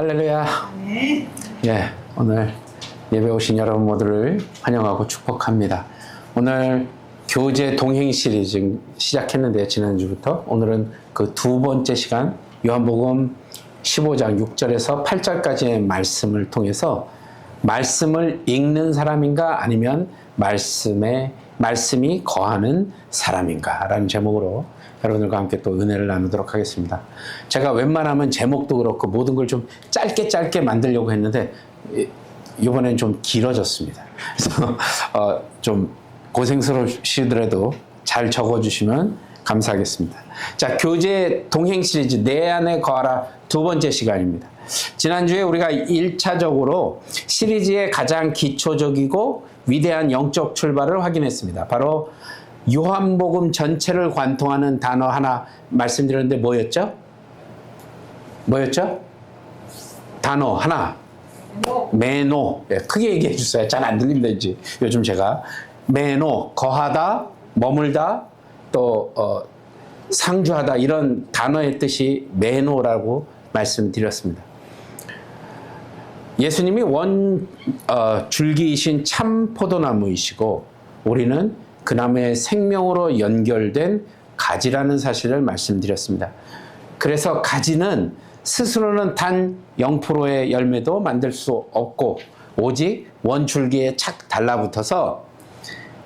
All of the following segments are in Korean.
할렐루야. 네. 예, 오늘 예배 오신 여러분 모두를 환영하고 축복합니다. 오늘 교제 동행 시리즈 시작했는데요, 지난주부터. 오늘은 그 두 번째 시간, 요한복음 15장 6절에서 8절까지의 말씀을 통해서 말씀을 읽는 사람인가 아니면 말씀이 거하는 사람인가 라는 제목으로 여러분들과 함께 또 은혜를 나누도록 하겠습니다. 제가 웬만하면 제목도 그렇고 모든 걸 좀 짧게 만들려고 했는데 이번엔 좀 길어졌습니다. 그래서 좀 고생스러우시더라도 잘 적어주시면 감사하겠습니다. 자, 교제 동행 시리즈 내 안에 거하라 두 번째 시간입니다. 지난주에 우리가 1차적으로 시리즈의 가장 기초적이고 위대한 영적 출발을 확인했습니다. 바로 요한복음 전체를 관통하는 단어 하나 말씀드렸는데 뭐였죠? 단어 하나. 메노. 네, 크게 얘기해 주세요. 잘 안 들린다 이제. 요즘 제가 메노, 거하다, 머물다, 또 상주하다 이런 단어의 뜻이 메노라고 말씀드렸습니다. 예수님이 줄기이신 참 포도나무이시고 우리는 그 나무의 생명으로 연결된 가지라는 사실을 말씀드렸습니다. 그래서 가지는 스스로는 단 0%의 열매도 만들 수 없고 오직 원줄기에 착 달라붙어서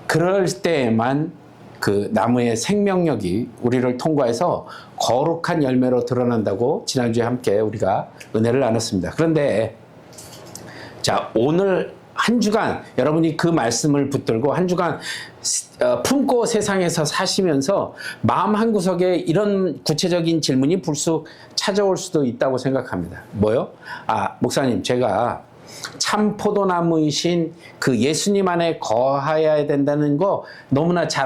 그럴 때에만 그 나무의 생명력이 우리를 통과해서 거룩한 열매로 드러난다고 지난주에 함께 우리가 은혜를 나눴습니다. 그런데 자, 오늘 한 주간 여러분이 그 말씀을 붙들고 한 주간 품고 세상에서 사시면서 마음 한구석에 이런 구체적인 질문이 불쑥 찾아올 수도 있다고 생각합니다. 뭐요? 목사님, 제가 참 포도나무이신 그 예수님 안에 거하여야 된다는 거 너무나 잘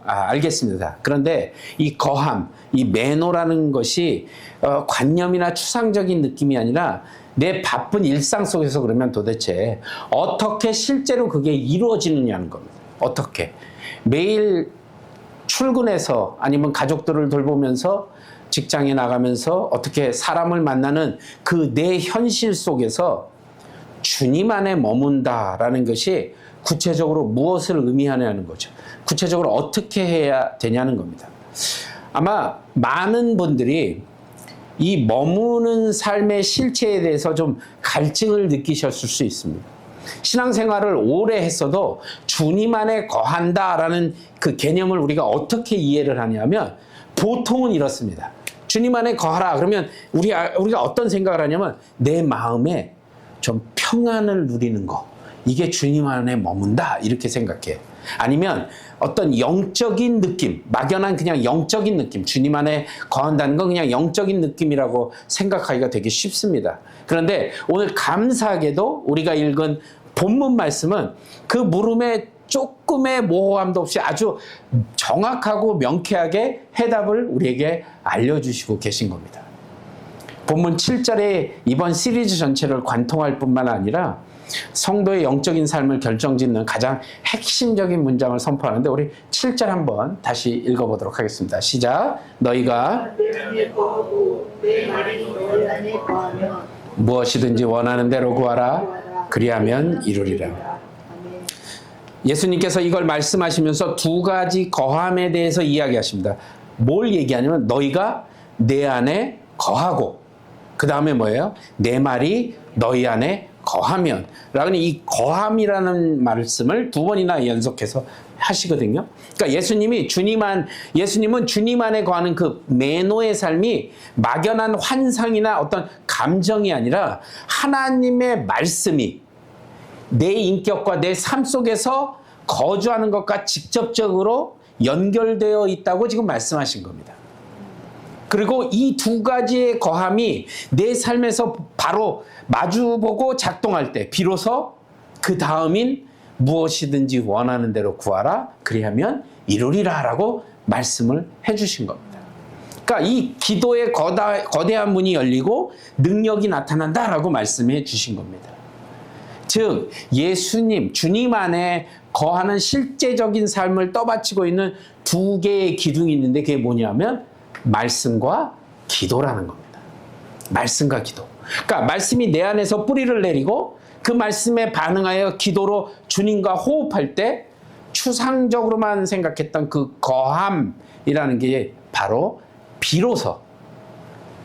알겠습니다. 그런데 이 거함, 이 매노라는 것이 관념이나 추상적인 느낌이 아니라 내 바쁜 일상 속에서 그러면 도대체 어떻게 실제로 그게 이루어지느냐는 겁니다. 어떻게? 매일 출근해서 아니면 가족들을 돌보면서 직장에 나가면서 어떻게 사람을 만나는 그 내 현실 속에서 주님 안에 머문다라는 것이 구체적으로 무엇을 의미하냐는 거죠. 구체적으로 어떻게 해야 되냐는 겁니다. 아마 많은 분들이 이 머무는 삶의 실체에 대해서 좀 갈증을 느끼셨을 수 있습니다. 신앙생활을 오래 했어도 주님 안에 거한다라는 그 개념을 우리가 어떻게 이해를 하냐면 보통은 이렇습니다. 주님 안에 거하라 그러면 우리가 어떤 생각을 하냐면 내 마음에 좀 평안을 누리는 거, 이게 주님 안에 머문다 이렇게 생각해요. 아니면 어떤 영적인 느낌, 막연한 그냥 영적인 느낌, 주님 안에 거한다는 건 그냥 영적인 느낌이라고 생각하기가 되게 쉽습니다. 그런데 오늘 감사하게도 우리가 읽은 본문 말씀은 그 물음에 조금의 모호함도 없이 아주 정확하고 명쾌하게 해답을 우리에게 알려주시고 계신 겁니다. 본문 7절에 이번 시리즈 전체를 관통할 뿐만 아니라 성도의 영적인 삶을 결정짓는 가장 핵심적인 문장을 선포하는데 우리 7절 한번 다시 읽어보도록 하겠습니다. 시작. 너희가 무엇이든지 원하는 대로 구하라. 그리하면 이루리라. 예수님께서 이걸 말씀하시면서 두 가지 거함에 대해서 이야기하십니다. 뭘 얘기하냐면 너희가 내 안에 거하고 그 다음에 뭐예요? 내 말이 너희 안에 거하면 라는 이 거함이라는 말씀을 두 번이나 연속해서 하시거든요. 그러니까 예수님은 주님 안에 거하는 그 매노의 삶이 막연한 환상이나 어떤 감정이 아니라 하나님의 말씀이 내 인격과 내 삶 속에서 거주하는 것과 직접적으로 연결되어 있다고 지금 말씀하신 겁니다. 그리고 이 두 가지의 거함이 내 삶에서 바로 마주보고 작동할 때 비로소 그 다음인 무엇이든지 원하는 대로 구하라 그리하면 이루리라 라고 말씀을 해주신 겁니다. 그러니까 이 기도의 거대한 문이 열리고 능력이 나타난다라고 말씀해 주신 겁니다. 즉 예수님, 주님 안에 거하는 실제적인 삶을 떠받치고 있는 두 개의 기둥이 있는데 그게 뭐냐면 말씀과 기도라는 겁니다. 말씀과 기도. 그러니까 말씀이 내 안에서 뿌리를 내리고 그 말씀에 반응하여 기도로 주님과 호흡할 때 추상적으로만 생각했던 그 거함이라는 게 바로 비로소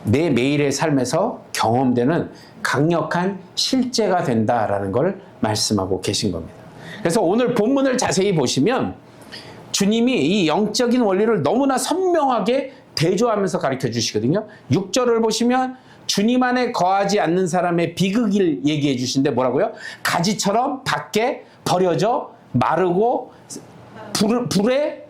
내 매일의 삶에서 경험되는 강력한 실제가 된다라는 걸 말씀하고 계신 겁니다. 그래서 오늘 본문을 자세히 보시면 주님이 이 영적인 원리를 너무나 선명하게 대조하면서 가르쳐 주시거든요. 6절을 보시면 주님 안에 거하지 않는 사람의 비극을 얘기해 주시는데 뭐라고요? 가지처럼 밖에 버려져 마르고 불에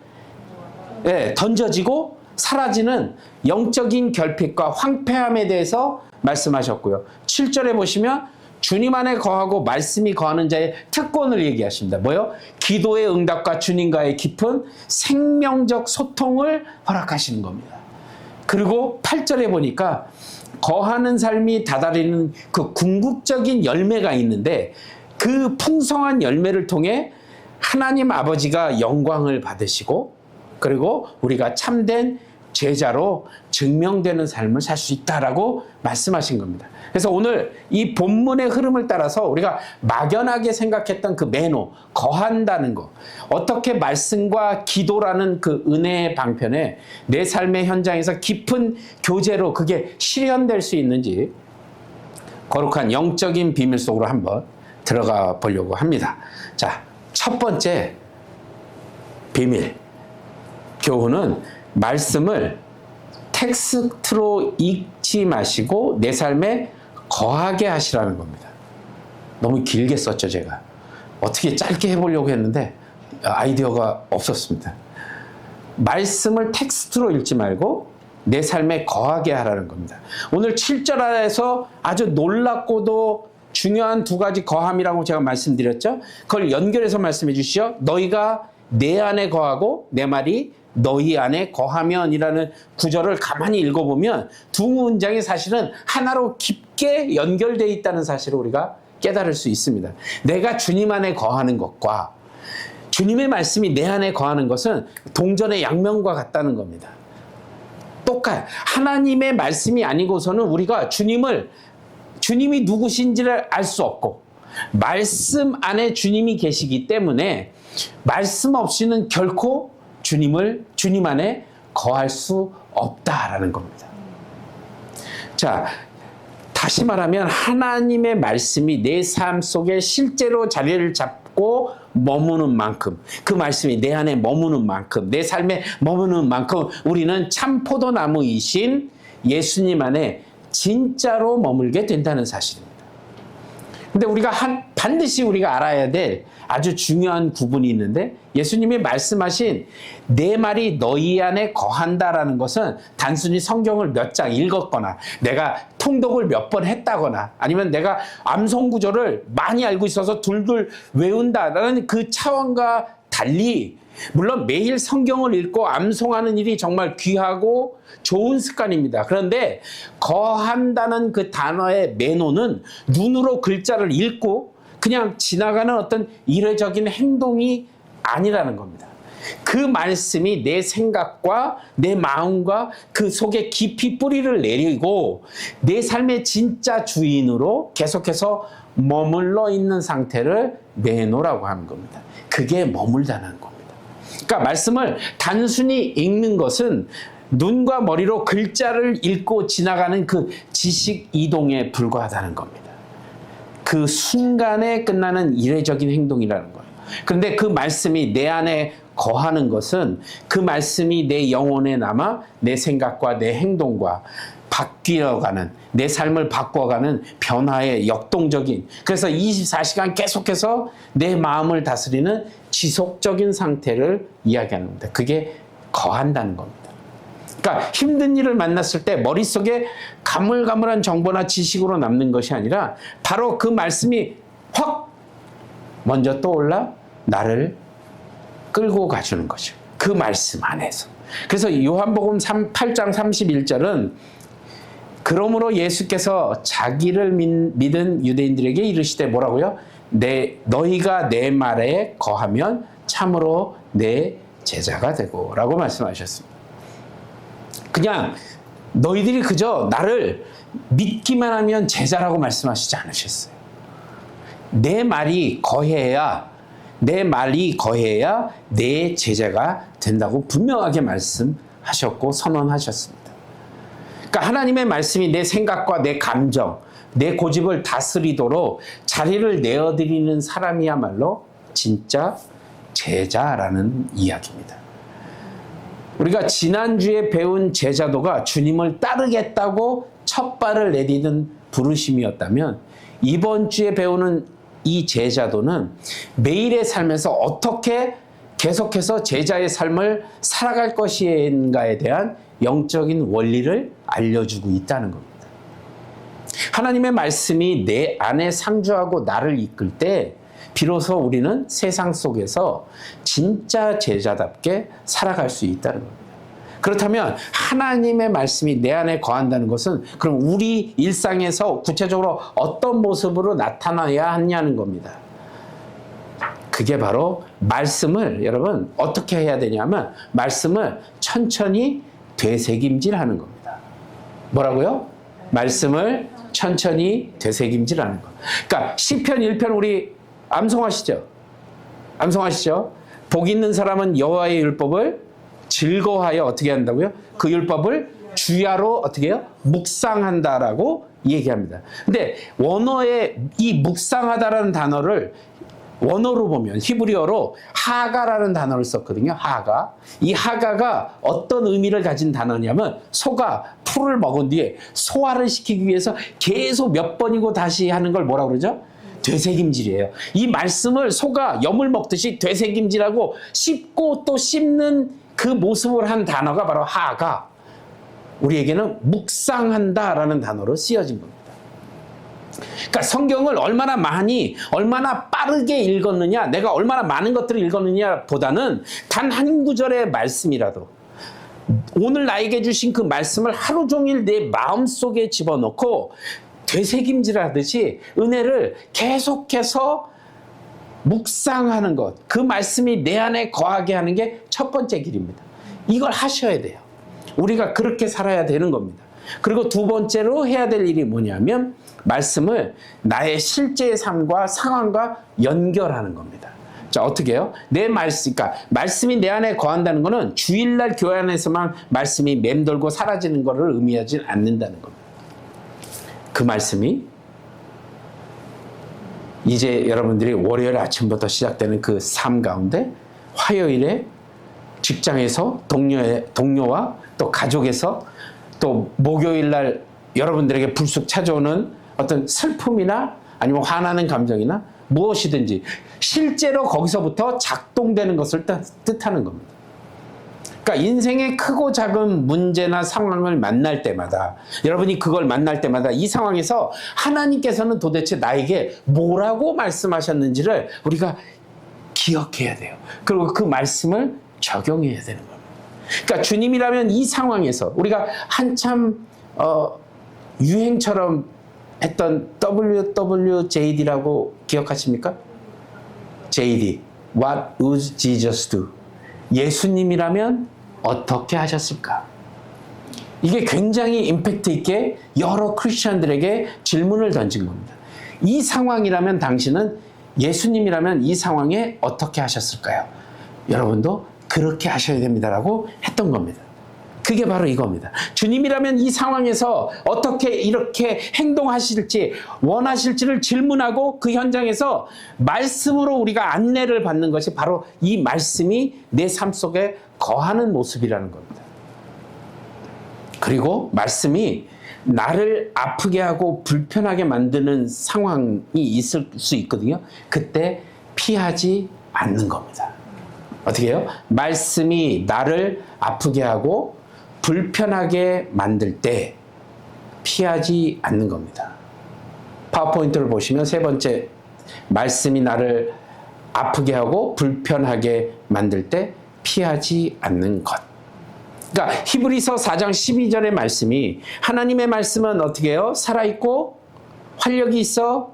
던져지고 사라지는 영적인 결핍과 황폐함에 대해서 말씀하셨고요. 7절에 보시면 주님 안에 거하고 말씀이 거하는 자의 특권을 얘기하십니다. 뭐요? 기도의 응답과 주님과의 깊은 생명적 소통을 허락하시는 겁니다. 그리고 8절에 보니까 거하는 삶이 다다리는 그 궁극적인 열매가 있는데 그 풍성한 열매를 통해 하나님 아버지가 영광을 받으시고 그리고 우리가 참된 제자로 증명되는 삶을 살 수 있다라고 말씀하신 겁니다. 그래서 오늘 이 본문의 흐름을 따라서 우리가 막연하게 생각했던 그 매노, 거한다는 거, 어떻게 말씀과 기도라는 그 은혜의 방편에 내 삶의 현장에서 깊은 교제로 그게 실현될 수 있는지 거룩한 영적인 비밀 속으로 한번 들어가 보려고 합니다. 자, 첫 번째 비밀, 교훈은 말씀을 텍스트로 읽지 마시고 내 삶에 거하게 하시라는 겁니다. 너무 길게 썼죠, 제가. 어떻게 짧게 해보려고 했는데 아이디어가 없었습니다. 말씀을 텍스트로 읽지 말고 내 삶에 거하게 하라는 겁니다. 오늘 7절 아래에서 아주 놀랍고도 중요한 두 가지 거함이라고 제가 말씀드렸죠. 그걸 연결해서 말씀해 주시죠. 너희가 내 안에 거하고 내 말이 너희 안에 거하면이라는 구절을 가만히 읽어보면 두 문장이 사실은 하나로 깊게 연결되어 있다는 사실을 우리가 깨달을 수 있습니다. 내가 주님 안에 거하는 것과 주님의 말씀이 내 안에 거하는 것은 동전의 양면과 같다는 겁니다. 똑같아요. 하나님의 말씀이 아니고서는 우리가 주님이 누구신지를 알 수 없고 말씀 안에 주님이 계시기 때문에 말씀 없이는 결코 주님 안에 거할 수 없다라는 겁니다. 자, 다시 말하면 하나님의 말씀이 내 삶 속에 실제로 자리를 잡고 머무는 만큼, 그 말씀이 내 안에 머무는 만큼, 내 삶에 머무는 만큼 우리는 참 포도나무이신 예수님 안에 진짜로 머물게 된다는 사실입니다. 근데 반드시 우리가 알아야 될 아주 중요한 구분이 있는데 예수님이 말씀하신 내 말이 너희 안에 거한다라는 것은 단순히 성경을 몇 장 읽었거나 내가 통독을 몇 번 했다거나 아니면 내가 암송 구절을 많이 알고 있어서 둘둘 외운다라는 그 차원과 달리 물론 매일 성경을 읽고 암송하는 일이 정말 귀하고 좋은 습관입니다. 그런데 거한다는 그 단어의 매노는 눈으로 글자를 읽고 그냥 지나가는 어떤 이례적인 행동이 아니라는 겁니다. 그 말씀이 내 생각과 내 마음과 그 속에 깊이 뿌리를 내리고 내 삶의 진짜 주인으로 계속해서 머물러 있는 상태를 매노라고 하는 겁니다. 그게 머물다는 겁니다. 그러니까 말씀을 단순히 읽는 것은 눈과 머리로 글자를 읽고 지나가는 그 지식 이동에 불과하다는 겁니다. 그 순간에 끝나는 이례적인 행동이라는 거예요. 그런데 그 말씀이 내 안에 거하는 것은 그 말씀이 내 영혼에 남아 내 생각과 내 행동과 바뀌어가는 내 삶을 바꿔가는 변화의 역동적인 그래서 24시간 계속해서 내 마음을 다스리는 지속적인 상태를 이야기하는 겁니다. 그게 거한다는 겁니다. 그러니까 힘든 일을 만났을 때 머릿속에 가물가물한 정보나 지식으로 남는 것이 아니라 바로 그 말씀이 확 먼저 떠올라 나를 끌고 가주는 거죠. 그 말씀 안에서. 그래서 요한복음 8장 31절은 그러므로 예수께서 자기를 믿은 유대인들에게 이르시되 뭐라고요? 너희가 내 말에 거하면 참으로 내 제자가 되고 라고 말씀하셨습니다. 그냥 너희들이 그저 나를 믿기만 하면 제자라고 말씀하시지 않으셨어요. 내 말이 거해야 내 제자가 된다고 분명하게 말씀하셨고 선언하셨습니다. 그러니까 하나님의 말씀이 내 생각과 내 감정, 내 고집을 다스리도록 자리를 내어드리는 사람이야말로 진짜 제자라는 이야기입니다. 우리가 지난주에 배운 제자도가 주님을 따르겠다고 첫 발을 내디는 부르심이었다면 이번 주에 배우는 이 제자도는 매일의 삶에서 어떻게 계속해서 제자의 삶을 살아갈 것인가에 대한 영적인 원리를 알려주고 있다는 겁니다. 하나님의 말씀이 내 안에 상주하고 나를 이끌 때 비로소 우리는 세상 속에서 진짜 제자답게 살아갈 수 있다는 겁니다. 그렇다면 하나님의 말씀이 내 안에 거한다는 것은 그럼 우리 일상에서 구체적으로 어떤 모습으로 나타나야 하냐는 겁니다. 그게 바로 말씀을 여러분 어떻게 해야 되냐면 말씀을 천천히 되새김질하는 겁니다. 뭐라고요? 말씀을 천천히 되새김질하는 것. 그러니까 시편 1편 우리 암송하시죠? 암송하시죠? 복 있는 사람은 여호와의 율법을 즐거워하여 어떻게 한다고요? 그 율법을 주야로 어떻게 해요? 묵상한다라고 얘기합니다. 근데 원어의 이 묵상하다라는 단어를 원어로 보면 히브리어로 하가라는 단어를 썼거든요. 하가. 이 하가가 어떤 의미를 가진 단어냐면 소가 풀을 먹은 뒤에 소화를 시키기 위해서 계속 몇 번이고 다시 하는 걸 뭐라고 그러죠? 되새김질이에요. 이 말씀을 소가 염을 먹듯이 되새김질하고 씹고 또 씹는 그 모습을 한 단어가 바로 하가. 우리에게는 묵상한다라는 단어로 쓰여진 겁니다. 그러니까 성경을 얼마나 많이, 얼마나 빠르게 읽었느냐, 내가 얼마나 많은 것들을 읽었느냐 보다는 단 한 구절의 말씀이라도 오늘 나에게 주신 그 말씀을 하루 종일 내 마음속에 집어넣고 되새김질하듯이 은혜를 계속해서 묵상하는 것, 그 말씀이 내 안에 거하게 하는 게 첫 번째 길입니다. 이걸 하셔야 돼요. 우리가 그렇게 살아야 되는 겁니다. 그리고 두 번째로 해야 될 일이 뭐냐면 말씀을 나의 실제 삶과 상황과 연결하는 겁니다. 자, 어떻게 해요? 내 말씀, 그러니까 말씀이 내 안에 거한다는 것은 주일날 교회 안에서만 말씀이 맴돌고 사라지는 것을 의미하지 않는다는 겁니다. 그 말씀이 이제 여러분들이 월요일 아침부터 시작되는 그 삶 가운데 화요일에 직장에서 동료와 또 가족에서 또 목요일날 여러분들에게 불쑥 찾아오는 어떤 슬픔이나 아니면 화나는 감정이나 무엇이든지 실제로 거기서부터 작동되는 것을 뜻하는 겁니다. 그러니까 인생의 크고 작은 문제나 상황을 만날 때마다 여러분이 그걸 만날 때마다 이 상황에서 하나님께서는 도대체 나에게 뭐라고 말씀하셨는지를 우리가 기억해야 돼요. 그리고 그 말씀을 적용해야 되는 겁니다. 그러니까 주님이라면 이 상황에서 우리가 한참 유행처럼 했던 WWJD라고 기억하십니까? JD, What would Jesus do? 예수님이라면 어떻게 하셨을까? 이게 굉장히 임팩트 있게 여러 크리스천들에게 질문을 던진 겁니다. 이 상황이라면 당신은 예수님이라면 이 상황에 어떻게 하셨을까요? 여러분도 그렇게 하셔야 됩니다라고 했던 겁니다. 그게 바로 이겁니다. 주님이라면 이 상황에서 어떻게 이렇게 행동하실지 원하실지를 질문하고 그 현장에서 말씀으로 우리가 안내를 받는 것이 바로 이 말씀이 내 삶 속에 거하는 모습이라는 겁니다. 그리고 말씀이 나를 아프게 하고 불편하게 만드는 상황이 있을 수 있거든요. 그때 피하지 않는 겁니다. 어떻게 해요? 말씀이 나를 아프게 하고 불편하게 만들 때 피하지 않는 겁니다. 파워포인트를 보시면 세 번째, 말씀이 나를 아프게 하고 불편하게 만들 때 피하지 않는 것. 그러니까 히브리서 4장 12절의 말씀이 하나님의 말씀은 어떻게 해요? 살아있고 활력이 있어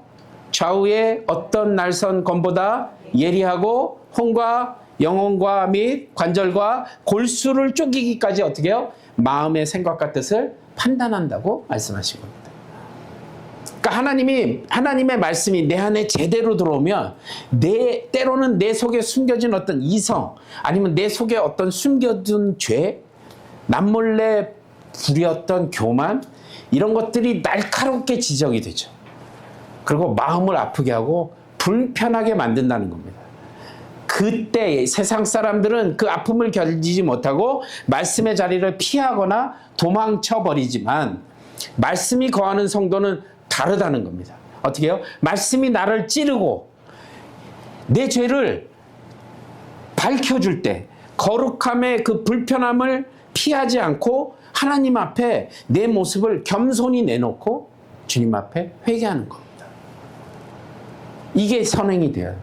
좌우의 어떤 날선 검보다 예리하고 혼과 영혼과 및 관절과 골수를 쪼개기까지 어떻게 해요? 마음의 생각과 뜻을 판단한다고 말씀하신 겁니다. 그러니까 하나님의 말씀이 내 안에 제대로 들어오면 때로는 내 속에 숨겨진 어떤 이성, 아니면 내 속에 어떤 숨겨둔 죄, 남몰래 부렸던 교만, 이런 것들이 날카롭게 지적이 되죠. 그리고 마음을 아프게 하고 불편하게 만든다는 겁니다. 그때 세상 사람들은 그 아픔을 견디지 못하고 말씀의 자리를 피하거나 도망쳐 버리지만, 말씀이 거하는 성도는 다르다는 겁니다. 어떻게 해요? 말씀이 나를 찌르고 내 죄를 밝혀줄 때 거룩함의 그 불편함을 피하지 않고 하나님 앞에 내 모습을 겸손히 내놓고 주님 앞에 회개하는 겁니다. 이게 선행이 돼요.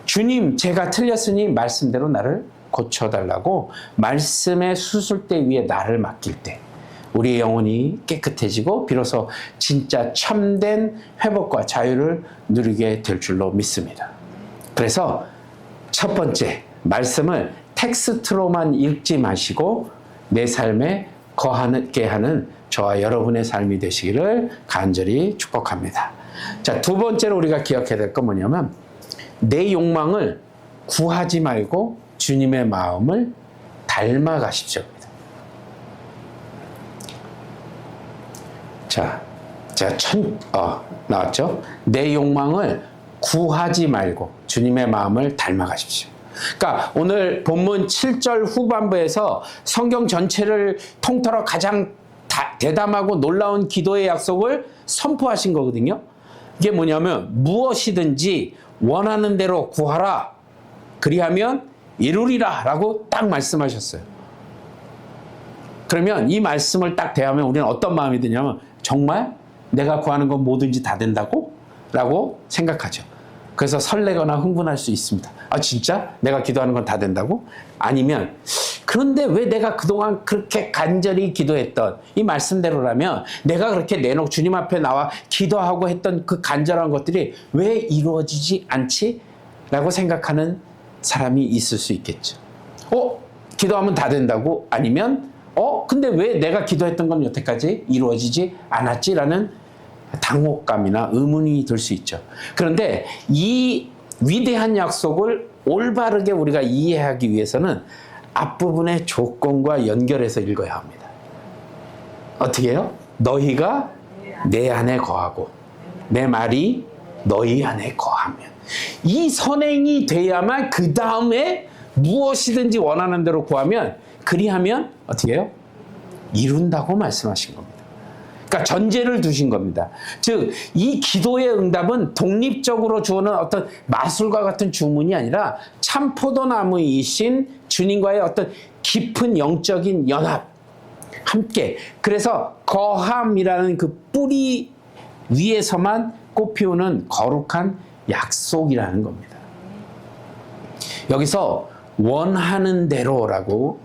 주님, 제가 틀렸으니 말씀대로 나를 고쳐달라고 말씀의 수술대 위에 나를 맡길 때 우리의 영혼이 깨끗해지고 비로소 진짜 참된 회복과 자유를 누리게 될 줄로 믿습니다. 그래서 첫 번째, 말씀을 텍스트로만 읽지 마시고 내 삶에 거하게 하는 저와 여러분의 삶이 되시기를 간절히 축복합니다. 자, 두 번째로 우리가 기억해야 될 건 뭐냐면, 내 욕망을 구하지 말고 주님의 마음을 닮아가십시오. 자, 제가 나왔죠? 내 욕망을 구하지 말고 주님의 마음을 닮아가십시오. 그러니까 오늘 본문 7절 후반부에서 성경 전체를 통틀어 가장 대담하고 놀라운 기도의 약속을 선포하신 거거든요. 이게 뭐냐면, 무엇이든지 원하는 대로 구하라, 그리하면 이루리라 라고 딱 말씀하셨어요. 그러면 이 말씀을 딱 대하면 우리는 어떤 마음이 드냐면, 정말 내가 구하는 건 뭐든지 다 된다고? 라고 생각하죠. 그래서 설레거나 흥분할 수 있습니다. 아, 진짜? 내가 기도하는 건 다 된다고? 아니면, 그런데 왜 내가 그동안 그렇게 간절히 기도했던 이 말씀대로라면 내가 그렇게 내놓고 주님 앞에 나와 기도하고 했던 그 간절한 것들이 왜 이루어지지 않지? 라고 생각하는 사람이 있을 수 있겠죠. 기도하면 다 된다고? 아니면 근데 왜 내가 기도했던 건 여태까지 이루어지지 않았지라는 당혹감이나 의문이 들 수 있죠. 그런데 이 위대한 약속을 올바르게 우리가 이해하기 위해서는 앞부분의 조건과 연결해서 읽어야 합니다. 어떻게 해요? 너희가 내 안에 거하고 내 말이 너희 안에 거하면. 이 선행이 돼야만 그 다음에 무엇이든지 원하는 대로 구하면, 그리하면 어떻게 해요? 이룬다고 말씀하신 겁니다. 그러니까 전제를 두신 겁니다. 즉, 이 기도의 응답은 독립적으로 주어는 어떤 마술과 같은 주문이 아니라 참 포도나무이신 주님과의 어떤 깊은 영적인 연합, 함께. 그래서 거함이라는 그 뿌리 위에서만 꽃피우는 거룩한 약속이라는 겁니다. 여기서 원하는 대로라고,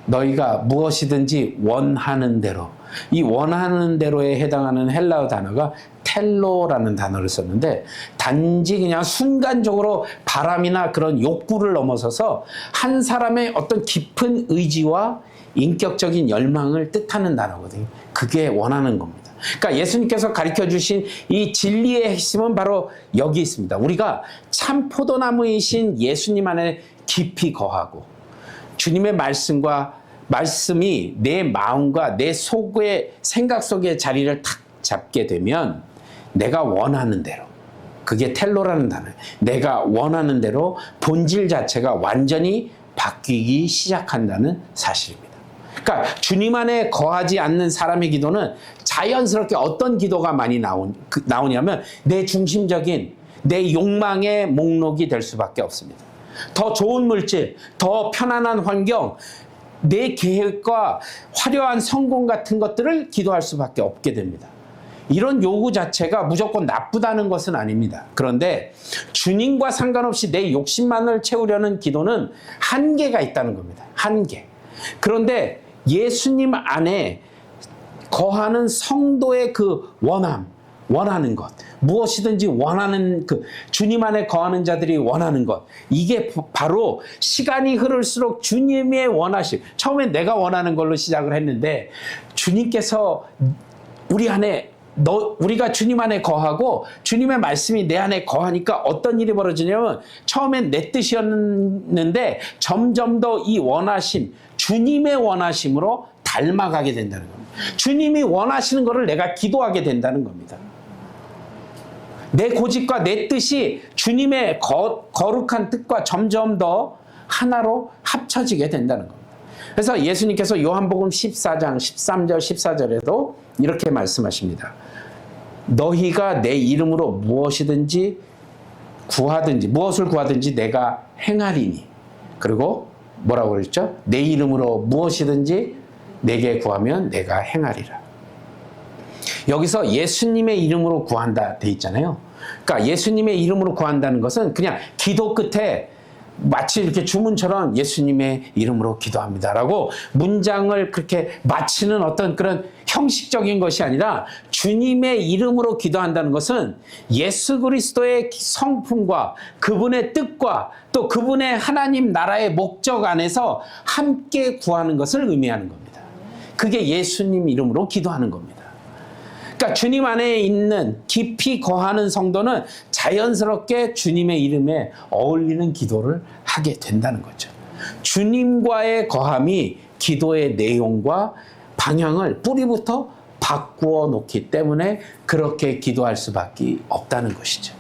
너희가 무엇이든지 원하는 대로, 이 원하는 대로에 해당하는 헬라어 단어가 텔로라는 단어를 썼는데, 단지 그냥 순간적으로 바람이나 그런 욕구를 넘어서서 한 사람의 어떤 깊은 의지와 인격적인 열망을 뜻하는 단어거든요. 그게 원하는 겁니다. 그러니까 예수님께서 가르쳐 주신 이 진리의 핵심은 바로 여기 있습니다. 우리가 참 포도나무이신 예수님 안에 깊이 거하고 주님의 말씀이 내 마음과 내 속의 생각 속에 자리를 탁 잡게 되면 내가 원하는 대로, 그게 텔로라는 단어예요. 내가 원하는 대로 본질 자체가 완전히 바뀌기 시작한다는 사실입니다. 그러니까 주님 안에 거하지 않는 사람의 기도는 자연스럽게 어떤 기도가 많이 나오냐면 내 중심적인 내 욕망의 목록이 될 수밖에 없습니다. 더 좋은 물질, 더 편안한 환경, 내 계획과 화려한 성공 같은 것들을 기도할 수밖에 없게 됩니다. 이런 요구 자체가 무조건 나쁘다는 것은 아닙니다. 그런데 주님과 상관없이 내 욕심만을 채우려는 기도는 한계가 있다는 겁니다. 한계. 그런데 예수님 안에 거하는 성도의 그 원함, 원하는 것, 무엇이든지 원하는 그 주님 안에 거하는 자들이 원하는 것, 이게 바로 시간이 흐를수록 주님의 원하심, 처음엔 내가 원하는 걸로 시작을 했는데 주님께서 우리 안에 우리가 주님 안에 거하고 주님의 말씀이 내 안에 거하니까 어떤 일이 벌어지냐면 처음엔 내 뜻이었는데 점점 더 이 원하심, 주님의 원하심으로 닮아가게 된다는 겁니다. 주님이 원하시는 것을 내가 기도하게 된다는 겁니다. 내 고집과 내 뜻이 주님의 거룩한 뜻과 점점 더 하나로 합쳐지게 된다는 겁니다. 그래서 예수님께서 요한복음 14장 13절 14절에도 이렇게 말씀하십니다. 너희가 내 이름으로 무엇을 구하든지 내가 행하리니. 그리고 뭐라고 그랬죠? 내 이름으로 무엇이든지 내게 구하면 내가 행하리라. 여기서 예수님의 이름으로 구한다 돼 있잖아요. 그러니까 예수님의 이름으로 구한다는 것은 그냥 기도 끝에 마치 이렇게 주문처럼 예수님의 이름으로 기도합니다라고 문장을 그렇게 마치는 어떤 그런 형식적인 것이 아니라 주님의 이름으로 기도한다는 것은 예수 그리스도의 성품과 그분의 뜻과 또 그분의 하나님 나라의 목적 안에서 함께 구하는 것을 의미하는 겁니다. 그게 예수님 이름으로 기도하는 겁니다. 그러니까 주님 안에 있는 깊이 거하는 성도는 자연스럽게 주님의 이름에 어울리는 기도를 하게 된다는 거죠. 주님과의 거함이 기도의 내용과 방향을 뿌리부터 바꾸어 놓기 때문에 그렇게 기도할 수밖에 없다는 것이죠.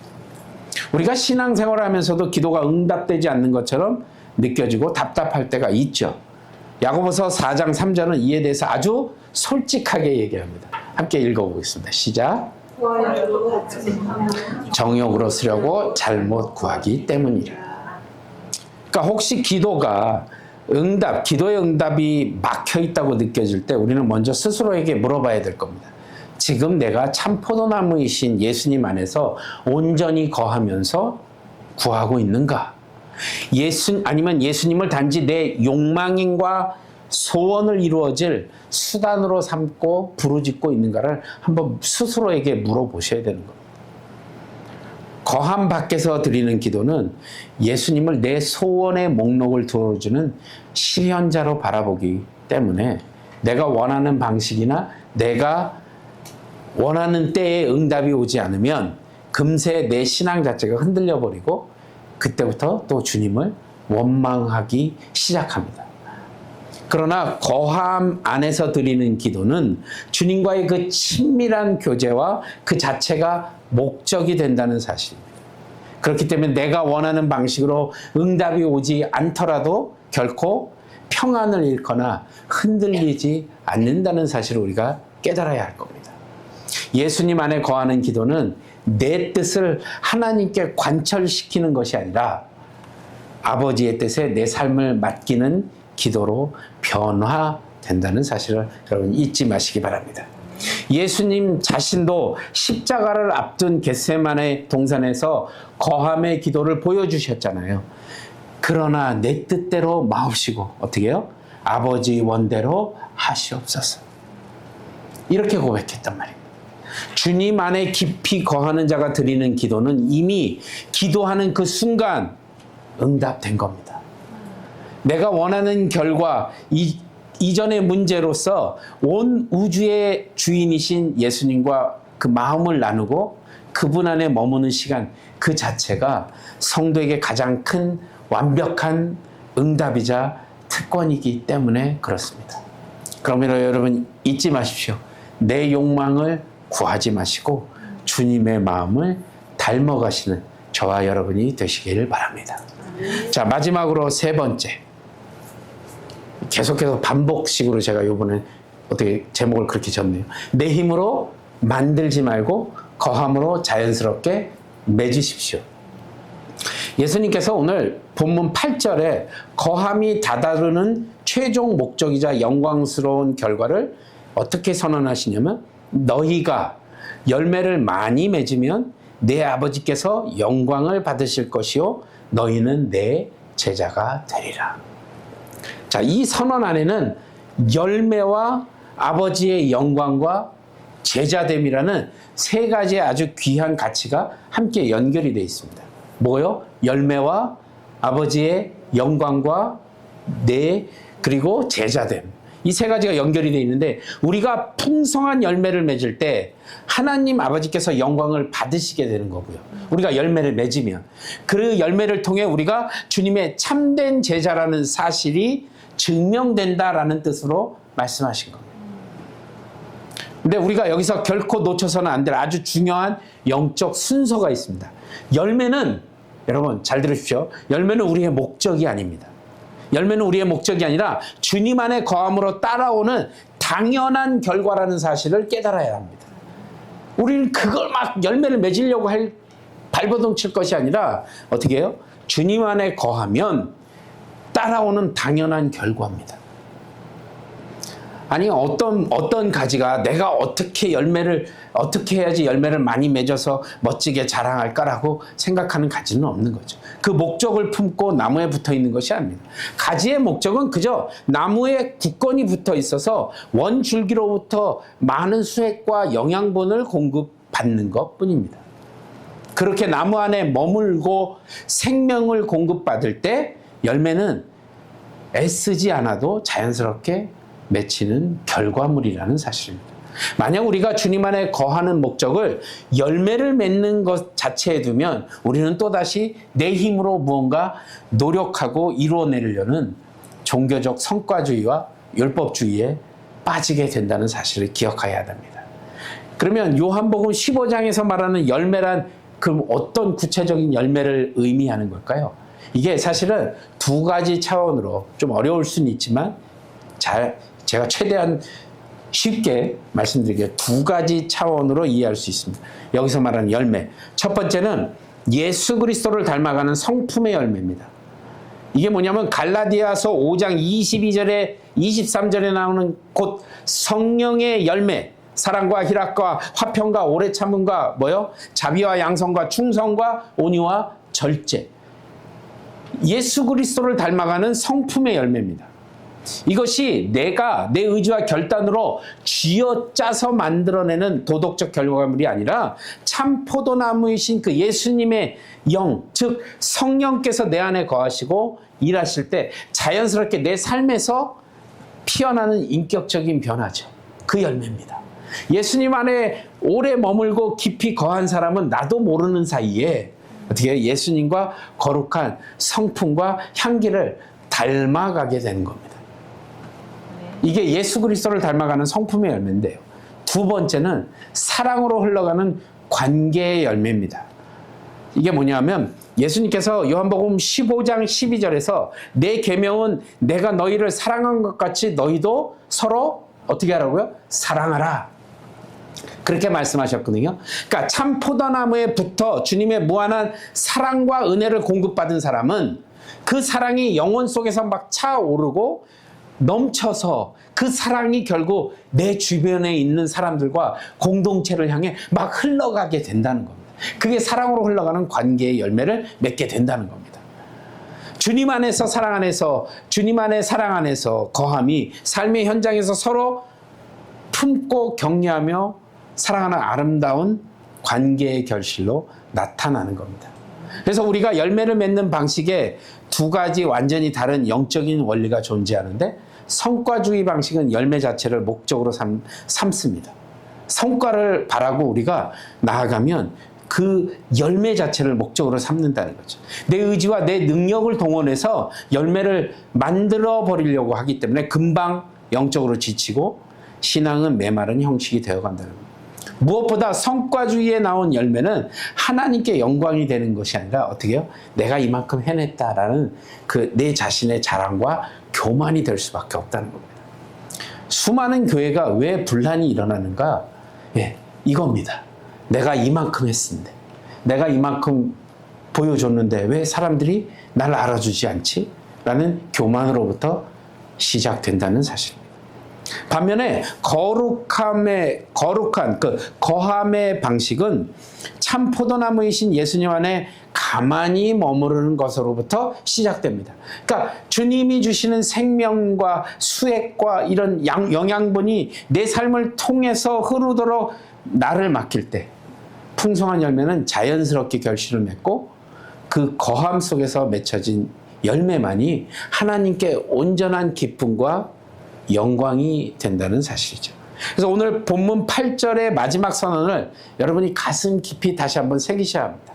우리가 신앙생활을 하면서도 기도가 응답되지 않는 것처럼 느껴지고 답답할 때가 있죠. 야고보서 4장 3절은 이에 대해서 아주 솔직하게 얘기합니다. 함께 읽어보겠습니다. 시작. 정욕으로 쓰려고 잘못 구하기 때문이라. 그러니까 혹시 기도의 응답이 막혀 있다고 느껴질 때 우리는 먼저 스스로에게 물어봐야 될 겁니다. 지금 내가 참 포도나무이신 예수님 안에서 온전히 거하면서 구하고 있는가? 아니면 예수님을 단지 내 욕망과 소원을 이루어질 수단으로 삼고 부르짖고 있는가를 한번 스스로에게 물어보셔야 되는 겁니다. 거함 밖에서 드리는 기도는 예수님을 내 소원의 목록을 들어주는 실현자로 바라보기 때문에 내가 원하는 방식이나 내가 원하는 때에 응답이 오지 않으면 금세 내 신앙 자체가 흔들려 버리고 그때부터 또 주님을 원망하기 시작합니다. 그러나 거함 안에서 드리는 기도는 주님과의 그 친밀한 교제와 그 자체가 목적이 된다는 사실입니다. 그렇기 때문에 내가 원하는 방식으로 응답이 오지 않더라도 결코 평안을 잃거나 흔들리지 않는다는 사실을 우리가 깨달아야 할 겁니다. 예수님 안에 거하는 기도는 내 뜻을 하나님께 관철시키는 것이 아니라 아버지의 뜻에 내 삶을 맡기는 기도로 변화된다는 사실을 여러분 잊지 마시기 바랍니다. 예수님 자신도 십자가를 앞둔 겟세마네 동산에서 거함의 기도를 보여주셨잖아요. 그러나 내 뜻대로 마옵시고 어떻게 해요? 아버지 원대로 하시옵소서. 이렇게 고백했단 말입니다. 주님 안에 깊이 거하는 자가 드리는 기도는 이미 기도하는 그 순간 응답된 겁니다. 내가 원하는 결과, 이전의 문제로서 온 우주의 주인이신 예수님과 그 마음을 나누고 그분 안에 머무는 시간 그 자체가 성도에게 가장 큰 완벽한 응답이자 특권이기 때문에 그렇습니다. 그러므로 여러분 잊지 마십시오. 내 욕망을 구하지 마시고 주님의 마음을 닮아가시는 저와 여러분이 되시기를 바랍니다. 자, 마지막으로 세 번째. 계속해서 반복식으로 제가 이번에 어떻게 제목을 그렇게 졌네요. 내 힘으로 만들지 말고 거함으로 자연스럽게 맺으십시오. 예수님께서 오늘 본문 8절에 거함이 다다르는 최종 목적이자 영광스러운 결과를 어떻게 선언하시냐면 너희가 열매를 많이 맺으면 내 아버지께서 영광을 받으실 것이요 너희는 내 제자가 되리라. 자, 이 선언 안에는 열매와 아버지의 영광과 제자됨이라는 세 가지의 아주 귀한 가치가 함께 연결이 되어 있습니다. 뭐요? 열매와 아버지의 영광과 그리고 제자됨. 이 세 가지가 연결이 되어 있는데 우리가 풍성한 열매를 맺을 때 하나님 아버지께서 영광을 받으시게 되는 거고요. 우리가 열매를 맺으면 그 열매를 통해 우리가 주님의 참된 제자라는 사실이 증명된다라는 뜻으로 말씀하신 겁니다. 근데 우리가 여기서 결코 놓쳐서는 안 될 아주 중요한 영적 순서가 있습니다. 열매는 여러분 잘 들으십시오. 열매는 우리의 목적이 아닙니다. 열매는 우리의 목적이 아니라 주님 안에 거함으로 따라오는 당연한 결과라는 사실을 깨달아야 합니다. 우리는 그걸 막 열매를 맺으려고 할 발버둥 칠 것이 아니라 어떻게 해요? 주님 안에 거하면 따라오는 당연한 결과입니다. 아니 어떤 가지가 내가 어떻게 해야지 열매를 많이 맺어서 멋지게 자랑할까라고 생각하는 가지는 없는 거죠. 그 목적을 품고 나무에 붙어 있는 것이 아닙니다. 가지의 목적은 그저 나무에 굳건히 붙어 있어서 원줄기로부터 많은 수액과 영양분을 공급받는 것뿐입니다. 그렇게 나무 안에 머물고 생명을 공급받을 때 열매는 애쓰지 않아도 자연스럽게 맺히는 결과물이라는 사실입니다. 만약 우리가 주님 안에 거하는 목적을 열매를 맺는 것 자체에 두면 우리는 또다시 내 힘으로 무언가 노력하고 이루어내려는 종교적 성과주의와 율법주의에 빠지게 된다는 사실을 기억해야 합니다. 그러면 요한복음 15장에서 말하는 열매란 그럼 어떤 구체적인 열매를 의미하는 걸까요? 이게 사실은 두 가지 차원으로 좀 어려울 수는 있지만 제가 최대한 쉽게 말씀드리게요. 두 가지 차원으로 이해할 수 있습니다. 여기서 말하는 열매. 첫 번째는 예수 그리스도를 닮아가는 성품의 열매입니다. 이게 뭐냐면 갈라디아서 5장 22절에 23절에 나오는 곧 성령의 열매. 사랑과 희락과 화평과 오래 참음과 자비와 양성과 충성과 온유와 절제. 예수 그리스도를 닮아가는 성품의 열매입니다. 이것이 내가 내 의지와 결단으로 쥐어짜서 만들어내는 도덕적 결과물이 아니라 참 포도나무이신 그 예수님의 영, 즉 성령께서 내 안에 거하시고 일하실 때 자연스럽게 내 삶에서 피어나는 인격적인 변화죠. 그 열매입니다. 예수님 안에 오래 머물고 깊이 거한 사람은 나도 모르는 사이에 어떻게 예수님과 거룩한 성품과 향기를 닮아가게 되는 겁니다. 이게 예수 그리스도를 닮아가는 성품의 열매인데요. 두 번째는 사랑으로 흘러가는 관계의 열매입니다. 이게 뭐냐면 예수님께서 요한복음 15장 12절에서 내 계명은 내가 너희를 사랑한 것 같이 너희도 서로 어떻게 하라고요? 사랑하라. 그렇게 말씀하셨거든요. 그러니까 참 포도나무에 붙어 주님의 무한한 사랑과 은혜를 공급받은 사람은 그 사랑이 영혼 속에서 막 차오르고 넘쳐서 그 사랑이 결국 내 주변에 있는 사람들과 공동체를 향해 막 흘러가게 된다는 겁니다. 그게 사랑으로 흘러가는 관계의 열매를 맺게 된다는 겁니다. 주님 안에서 사랑 안에서 주님 안에 사랑 안에서 거함이 삶의 현장에서 서로 품고 격려하며 사랑하는 아름다운 관계의 결실로 나타나는 겁니다. 그래서 우리가 열매를 맺는 방식에 두 가지 완전히 다른 영적인 원리가 존재하는데 성과주의 방식은 열매 자체를 목적으로 삼습니다. 성과를 바라고 우리가 나아가면 그 열매 자체를 목적으로 삼는다는 거죠. 내 의지와 내 능력을 동원해서 열매를 만들어 버리려고 하기 때문에 금방 영적으로 지치고 신앙은 메마른 형식이 되어간다는 겁니다. 무엇보다 성과주의에 나온 열매는 하나님께 영광이 되는 것이 아니라 어떻게 해요? 내가 이만큼 해냈다라는 그 내 자신의 자랑과 교만이 될 수밖에 없다는 겁니다. 수많은 교회가 왜 분란이 일어나는가? 이겁니다. 내가 이만큼 했는데, 내가 이만큼 보여줬는데 왜 사람들이 나를 알아주지 않지? 라는 교만으로부터 시작된다는 사실입니다. 반면에 거룩한 그 거함의 방식은 참 포도나무이신 예수님 안에 가만히 머무르는 것으로부터 시작됩니다. 그러니까 주님이 주시는 생명과 수액과 이런 영양분이 내 삶을 통해서 흐르도록 나를 맡길 때 풍성한 열매는 자연스럽게 결실을 맺고 그 거함 속에서 맺혀진 열매만이 하나님께 온전한 기쁨과 영광이 된다는 사실이죠. 그래서 오늘 본문 8절의 마지막 선언을 여러분이 가슴 깊이 다시 한번 새기셔야 합니다.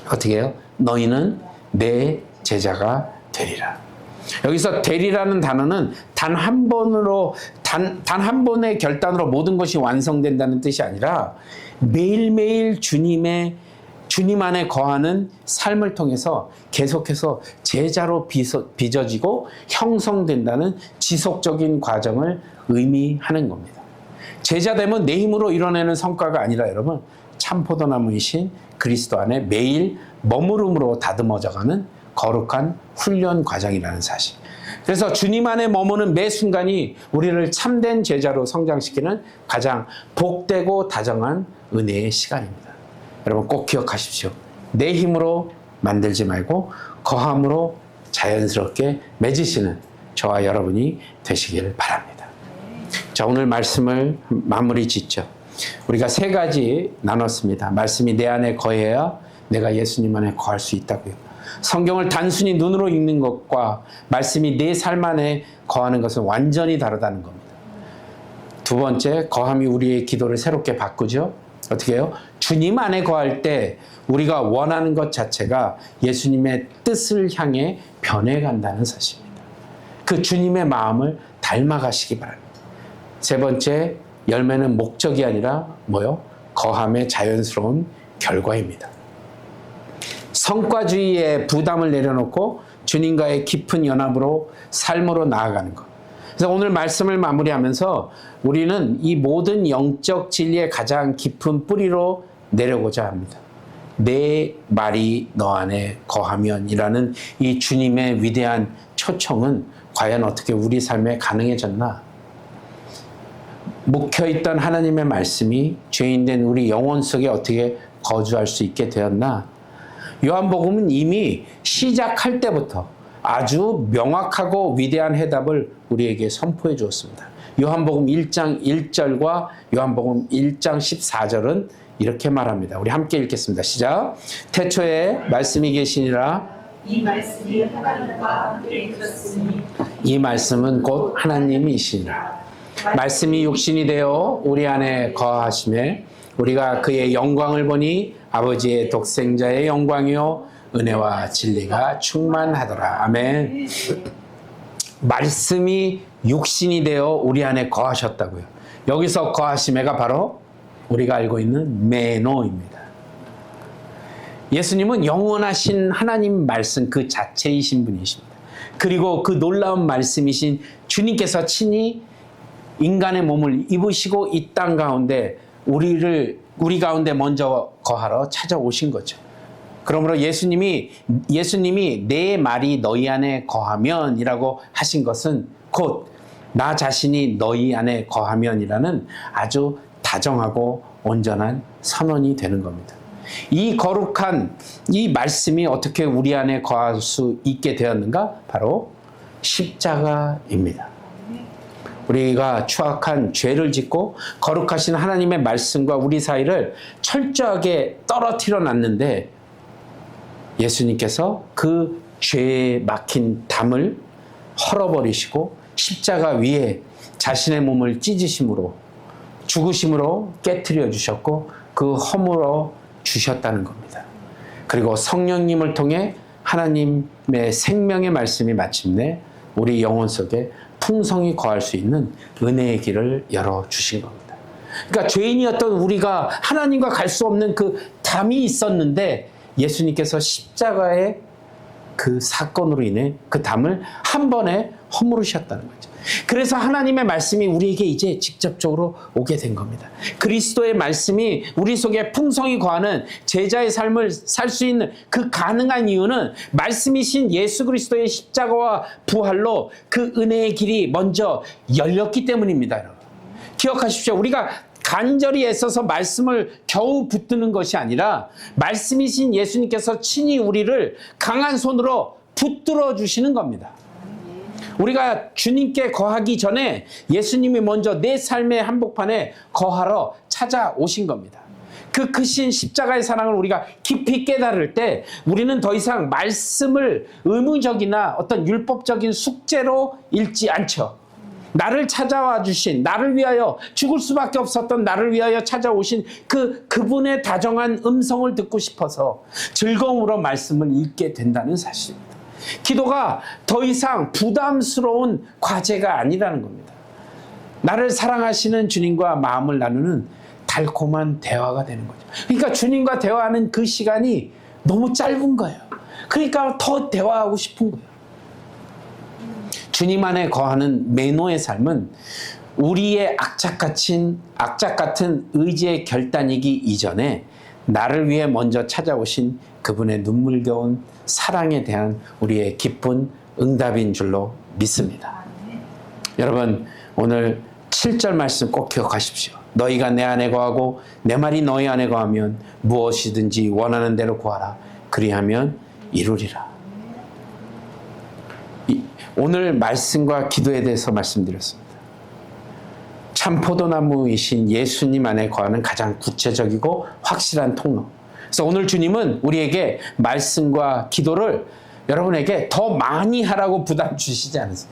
어떻게 해요? 너희는 내 제자가 되리라. 여기서 되리라는 단어는 단 한 번의 결단으로 모든 것이 완성된다는 뜻이 아니라 매일매일 주님 안에 거하는 삶을 통해서 계속해서 제자로 빚어지고 형성된다는 지속적인 과정을 의미하는 겁니다. 제자됨은 내 힘으로 이뤄내는 성과가 아니라 여러분 참 포도나무이신 그리스도 안에 매일 머무름으로 다듬어져가는 거룩한 훈련 과정이라는 사실. 그래서 주님 안에 머무는 매 순간이 우리를 참된 제자로 성장시키는 가장 복되고 다정한 은혜의 시간입니다. 여러분 꼭 기억하십시오. 내 힘으로 만들지 말고 거함으로 자연스럽게 맺으시는 저와 여러분이 되시기를 바랍니다. 자, 오늘 말씀을 마무리 짓죠. 우리가 세 가지 나눴습니다. 말씀이 내 안에 거해야 내가 예수님 안에 거할 수 있다고요. 성경을 단순히 눈으로 읽는 것과 말씀이 내 삶 안에 거하는 것은 완전히 다르다는 겁니다. 두 번째, 거함이 우리의 기도를 새롭게 바꾸죠. 어떻게 해요? 주님 안에 거할 때 우리가 원하는 것 자체가 예수님의 뜻을 향해 변해간다는 사실입니다. 그 주님의 마음을 닮아가시기 바랍니다. 세 번째, 열매는 목적이 아니라 뭐요? 거함의 자연스러운 결과입니다. 성과주의의 부담을 내려놓고 주님과의 깊은 연합으로 삶으로 나아가는 것. 그래서 오늘 말씀을 마무리하면서 우리는 이 모든 영적 진리의 가장 깊은 뿌리로 내려고자 합니다. 내 말이 너 안에 거하면이라는 이 주님의 위대한 초청은 과연 어떻게 우리 삶에 가능해졌나? 묵혀있던 하나님의 말씀이 죄인된 우리 영혼 속에 어떻게 거주할 수 있게 되었나? 요한복음은 이미 시작할 때부터 아주 명확하고 위대한 해답을 우리에게 선포해 주었습니다. 요한복음 1장 1절과 요한복음 1장 14절은 이렇게 말합니다. 우리 함께 읽겠습니다. 시작. 태초에 말씀이 계시니라. 이 말씀이 하나님과 함께 있었으니 이 말씀은 곧 하나님이시니라. 말씀이 육신이 되어 우리 안에 거하심에 우리가 그의 영광을 보니 아버지의 독생자의 영광이요 은혜와 진리가 충만하더라. 아멘. 말씀이 육신이 되어 우리 안에 거하셨다고요. 여기서 거하심에가 바로 우리가 알고 있는 메노입니다. 예수님은 영원하신 하나님 말씀 그 자체이신 분이십니다. 그리고 그 놀라운 말씀이신 주님께서 친히 인간의 몸을 입으시고 이 땅 가운데 우리 가운데 먼저 거하러 찾아오신 거죠. 그러므로 예수님이 내 말이 너희 안에 거하면이라고 하신 것은 곧 나 자신이 너희 안에 거하면이라는 아주 다정하고 온전한 선언이 되는 겁니다. 이 거룩한 이 말씀이 어떻게 우리 안에 거할 수 있게 되었는가? 바로 십자가입니다. 우리가 추악한 죄를 짓고 거룩하신 하나님의 말씀과 우리 사이를 철저하게 떨어뜨려 놨는데 예수님께서 그 죄에 막힌 담을 헐어버리시고 십자가 위에 자신의 몸을 찢으심으로 죽으심으로 깨트려 주셨고 그 허물어 주셨다는 겁니다. 그리고 성령님을 통해 하나님의 생명의 말씀이 마침내 우리 영혼 속에 풍성히 거할 수 있는 은혜의 길을 열어주신 겁니다. 그러니까 죄인이었던 우리가 하나님과 갈 수 없는 그 담이 있었는데 예수님께서 십자가에 그 사건으로 인해 그 담을 한 번에 허물으셨다는 거죠. 그래서 하나님의 말씀이 우리에게 이제 직접적으로 오게 된 겁니다. 그리스도의 말씀이 우리 속에 풍성히 거하는 제자의 삶을 살 수 있는 그 가능한 이유는 말씀이신 예수 그리스도의 십자가와 부활로 그 은혜의 길이 먼저 열렸기 때문입니다. 여러분. 기억하십시오. 우리가 간절히 애써서 말씀을 겨우 붙드는 것이 아니라 말씀이신 예수님께서 친히 우리를 강한 손으로 붙들어 주시는 겁니다. 우리가 주님께 거하기 전에 예수님이 먼저 내 삶의 한복판에 거하러 찾아오신 겁니다. 그 크신 십자가의 사랑을 우리가 깊이 깨달을 때 우리는 더 이상 말씀을 의무적이나 어떤 율법적인 숙제로 읽지 않죠. 나를 찾아와 주신, 나를 위하여 죽을 수밖에 없었던 나를 위하여 찾아오신 그분의 다정한 음성을 듣고 싶어서 즐거움으로 말씀을 읽게 된다는 사실입니다. 기도가 더 이상 부담스러운 과제가 아니라는 겁니다. 나를 사랑하시는 주님과 마음을 나누는 달콤한 대화가 되는 거죠. 그러니까 주님과 대화하는 그 시간이 너무 짧은 거예요. 그러니까 더 대화하고 싶은 거예요. 주님 안에 거하는 매노의 삶은 우리의 악착 같은 의지의 결단이기 이전에 나를 위해 먼저 찾아오신 그분의 눈물겨운 사랑에 대한 우리의 기쁜 응답인 줄로 믿습니다. 여러분, 오늘 7절 말씀 꼭 기억하십시오. 너희가 내 안에 거하고 내 말이 너희 안에 거하면 무엇이든지 원하는 대로 구하라. 그리하면 이루리라. 오늘 말씀과 기도에 대해서 말씀드렸습니다. 참 포도나무이신 예수님 안에 거하는 가장 구체적이고 확실한 통로. 그래서 오늘 주님은 우리에게 말씀과 기도를 여러분에게 더 많이 하라고 부담 주시지 않으세요.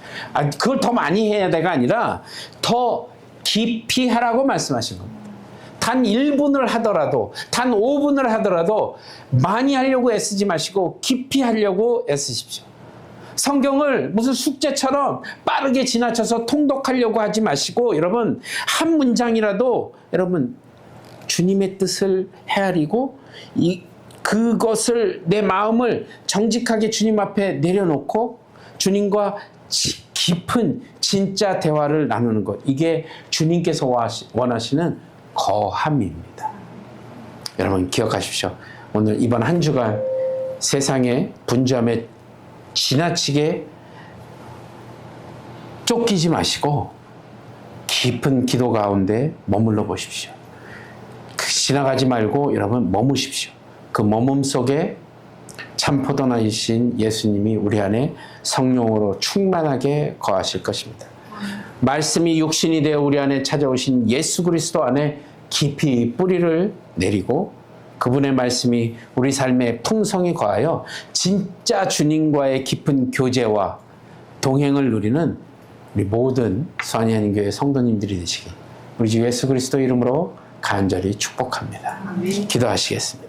그걸 더 많이 해야 돼가 아니라 더 깊이 하라고 말씀하신 겁니다. 단 1분을 하더라도, 단 5분을 하더라도 많이 하려고 애쓰지 마시고 깊이 하려고 애쓰십시오. 성경을 무슨 숙제처럼 빠르게 지나쳐서 통독하려고 하지 마시고 여러분 한 문장이라도 여러분 주님의 뜻을 헤아리고 그것을 내 마음을 정직하게 주님 앞에 내려놓고 주님과 깊은 진짜 대화를 나누는 것, 이게 주님께서 원하시는 거함입니다. 여러분 기억하십시오. 오늘 이번 한 주간 세상의 분주함에 지나치게 쫓기지 마시고 깊은 기도 가운데 머물러 보십시오. 지나가지 말고 여러분 머무십시오. 그 머문 속에 참 포도나이신 예수님이 우리 안에 성령으로 충만하게 거하실 것입니다. 말씀이 육신이 되어 우리 안에 찾아오신 예수 그리스도 안에 깊이 뿌리를 내리고 그분의 말씀이 우리 삶에 풍성히 거하여 진짜 주님과의 깊은 교제와 동행을 누리는 우리 모든 수완이하는교회 성도님들이 되시기 우리 주 예수 그리스도 이름으로 간절히 축복합니다. 기도하시겠습니다.